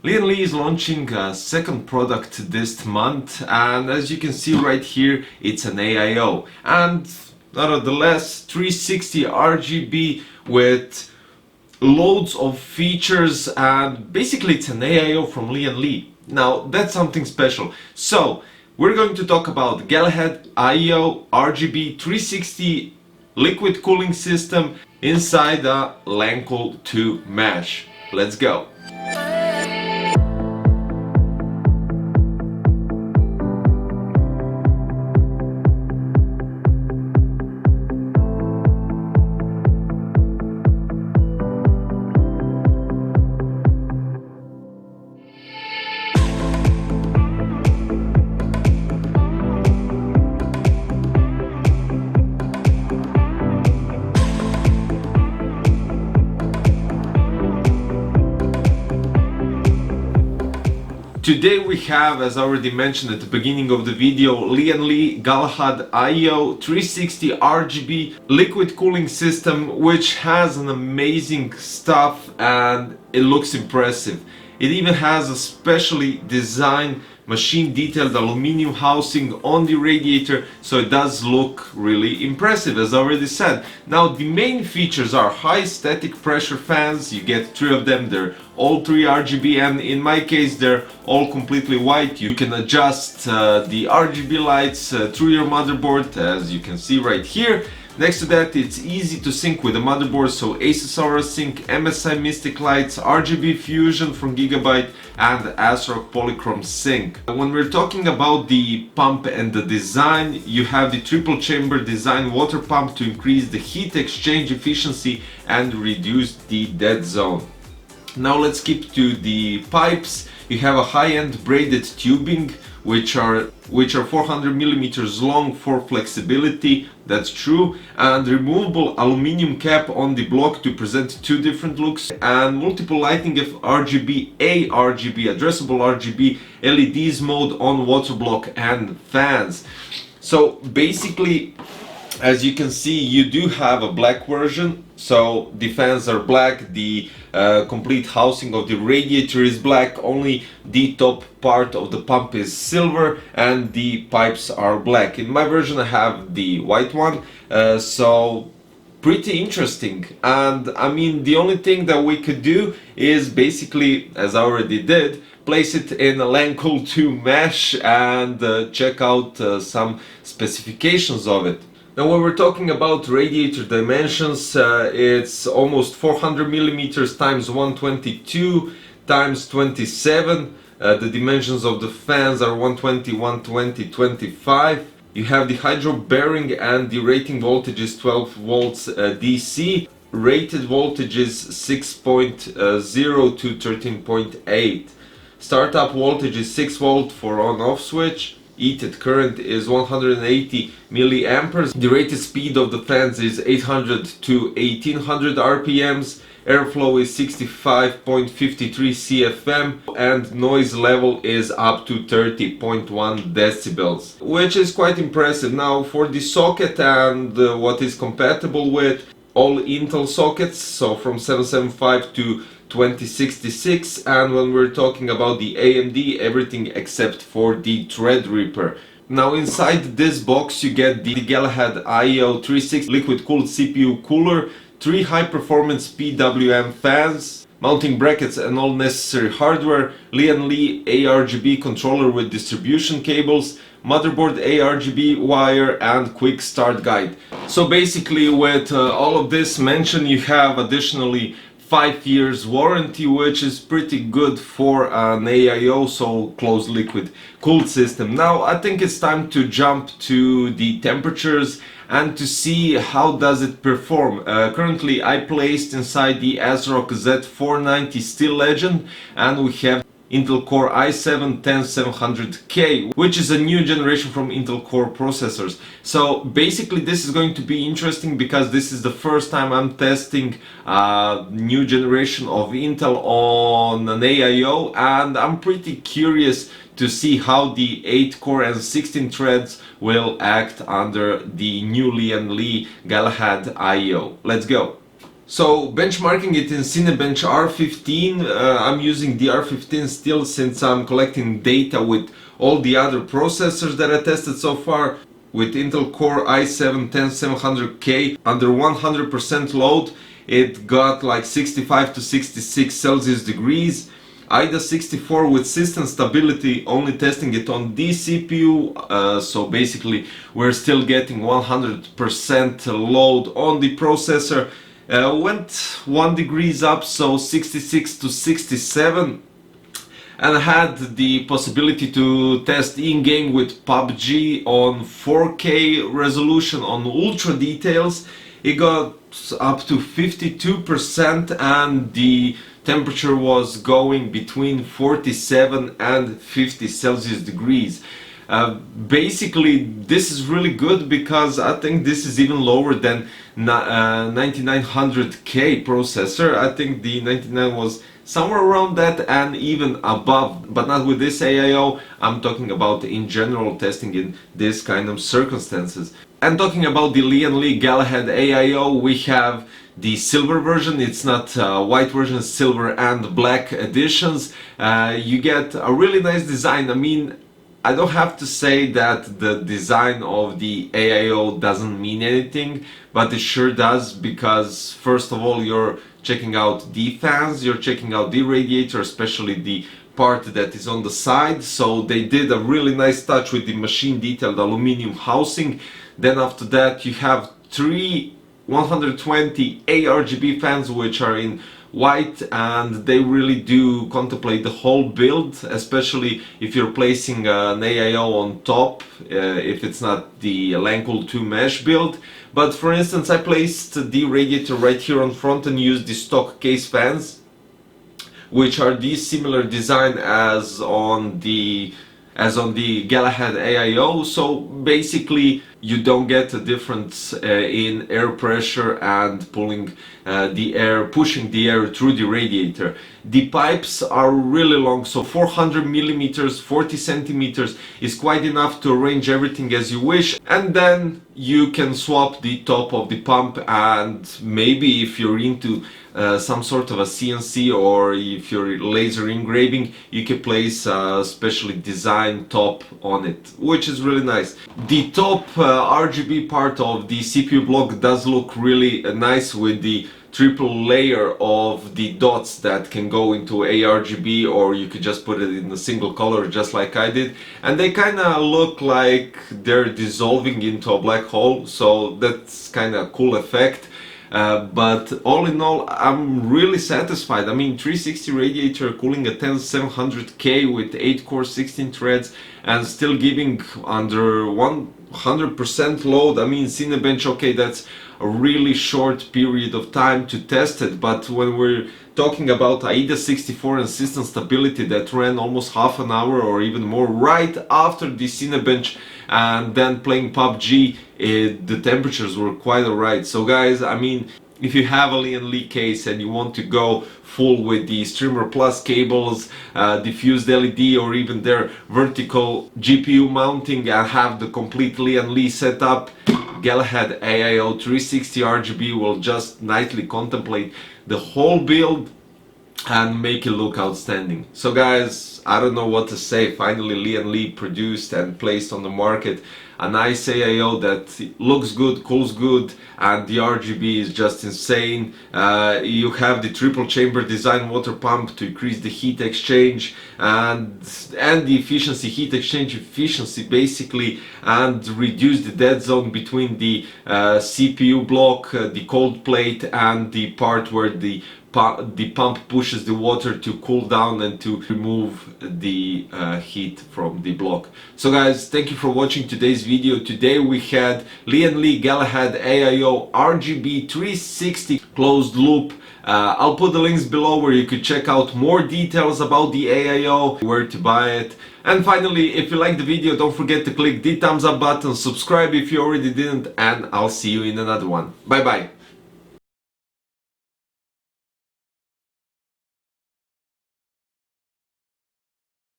Lian Li is launching a second product this month, and as you can see right here, it's an AIO. And nonetheless, 360 RGB with loads of features, and basically it's an AIO from Lian Li. Now, that's something special. So, we're going to talk about Galahad AIO RGB 360 liquid cooling system inside a Lancold 2 mesh. Let's go! Today we have, as I already mentioned at the beginning of the video, Lian Li Galahad AIO 360 RGB liquid cooling system, which has an amazing stuff and it looks impressive. It even has a specially designed machine detailed aluminum housing on the radiator, so it does look really impressive, as I already said. Now, the main features are high static pressure fans. You get 3 of them. They're all 3 RGB, and in my case they're all completely white. You can adjust the RGB lights through your motherboard, as you can see right here. Next to that, it's easy to sync with the motherboard, so Asus Aura Sync, MSI Mystic Lights, RGB Fusion from Gigabyte, and ASRock Polychrome Sync. When we're talking about the pump and the design, you have the triple chamber design water pump to increase the heat exchange efficiency and reduce the dead zone. Now let's skip to the pipes. You have a high-end braided tubing which are 400 millimeters long for flexibility. That's true, and removable aluminum cap on the block to present 2 different looks, and multiple lighting of RGB ARGB addressable RGB LEDs mode on water block and fans. So basically, as you can see, you do have a black version, so the fans are black, the complete housing of the radiator is black, only the top part of the pump is silver, and the pipes are black. In my version I have the white one, so pretty interesting. And I mean, the only thing that we could do is basically, as I already did, place it in a Lancold 2 mesh and check out some specifications of it. Now, when we're talking about radiator dimensions, it's almost 400 millimeters times 122 times 27. The dimensions of the fans are 120, 120, 25. You have the hydro bearing, and the rating voltage is 12 volts DC. Rated voltage is 6.0 to 13.8. Startup voltage is 6 volt for on-off switch. Heated current is 180 milliamperes. The rated speed of the fans is 800 to 1800 RPMs. Airflow is 65.53 CFM, and noise level is up to 30.1 decibels, which is quite impressive. Now, for the socket and what is compatible with, all Intel sockets, so from 775 to 2066, and when we're talking about the AMD, everything except for the Threadripper. Now, inside this box you get the Galahad AIO 360 liquid cooled CPU cooler, 3 high performance PWM fans, mounting brackets and all necessary hardware, Lian Li ARGB controller with distribution cables, motherboard ARGB wire, and quick start guide. So basically, with all of this mentioned, you have additionally 5 years warranty, which is pretty good for an AIO, so closed liquid cooled system. Now I think it's time to jump to the temperatures and to see how does it perform. Currently I placed inside the ASRock Z490 Steel Legend, and we have Intel Core i7-10700K, which is a new generation from Intel Core processors. So basically this is going to be interesting because this is the first time I'm testing a new generation of Intel on an AIO, and I'm pretty curious to see how the 8 core and 16 threads will act under the new Lian Li Galahad AIO. Let's go! So benchmarking it in Cinebench R15, I'm using the R15 still since I'm collecting data with all the other processors that I tested so far. With Intel Core i7-10700K under 100% load, it got like 65 to 66 Celsius degrees. AIO 64 with system stability, only testing it on the CPU, so basically we're still getting 100% load on the processor. Went 1 degrees up, so 66 to 67. And I had the possibility to test in-game with PUBG on 4K resolution on ultra details. It got up to 52% and the temperature was going between 47 and 50 Celsius degrees. Basically this is really good because I think this is even lower than 9900K processor. I think the 99 was somewhere around that and even above, but not with this AIO. I'm talking about in general testing in this kind of circumstances. And talking about the Lian Li Galahad AIO, we have the silver version. It's not white version, it's silver and black editions. You get a really nice design. I mean, I don't have to say that the design of the AIO doesn't mean anything, but it sure does, because first of all you're checking out the fans, you're checking out the radiator, especially the part that is on the side. So they did a really nice touch with the machine detailed aluminum housing. Then after that you have three 120 ARGB fans which are in white, and they really do contemplate the whole build, especially if you're placing an AIO on top, if it's not the Vanguard 2 mesh build. But for instance, I placed the radiator right here on front and used the stock case fans, which are the similar design as on the Galahad AIO. So basically you don't get a difference in air pressure and pulling the air, pushing the air through the radiator. The pipes are really long, so 400 millimeters, 40 centimeters is quite enough to arrange everything as you wish. And then you can swap the top of the pump, and maybe if you're into some sort of a CNC or if you're laser engraving, you can place a specially designed top on it, which is really nice. The top RGB part of the CPU block does look really nice with the triple layer of the dots that can go into ARGB, or you could just put it in a single color just like I did, and they kind of look like they're dissolving into a black hole, so that's kind of a cool effect. But all in all, I'm really satisfied. I mean, 360 radiator cooling a 10700K with 8 core 16 threads and still giving under 100% load. I mean, Cinebench, okay, that's a really short period of time to test it, but when we're talking about AIO 64 and system stability that ran almost half an hour or even more right after the Cinebench and then playing PUBG, the temperatures were quite alright. So guys, I mean, if you have a Lian Li case and you want to go full with the Streamer Plus cables, diffused LED, or even their vertical GPU mounting and have the complete Lian Li setup, Galahad AIO 360 RGB will just nicely contemplate the whole build and make it look outstanding. So guys, I don't know what to say. Finally Lian Li produced and placed on the market a nice AIO that looks good, cools good, and the RGB is just insane. You have the triple chamber design water pump to increase the heat exchange and the efficiency, heat exchange efficiency basically, and reduce the dead zone between the CPU block, the cold plate, and the part where the pump pushes the water to cool down and to remove the heat from the block. So guys, thank you for watching today's video. Today we had Lian Li Galahad AIO RGB 360 closed loop. I'll put the links below where you could check out more details about the AIO, where to buy it. And finally, if you liked the video, don't forget to click the thumbs up button, subscribe if you already didn't, and I'll see you in another one. Bye bye.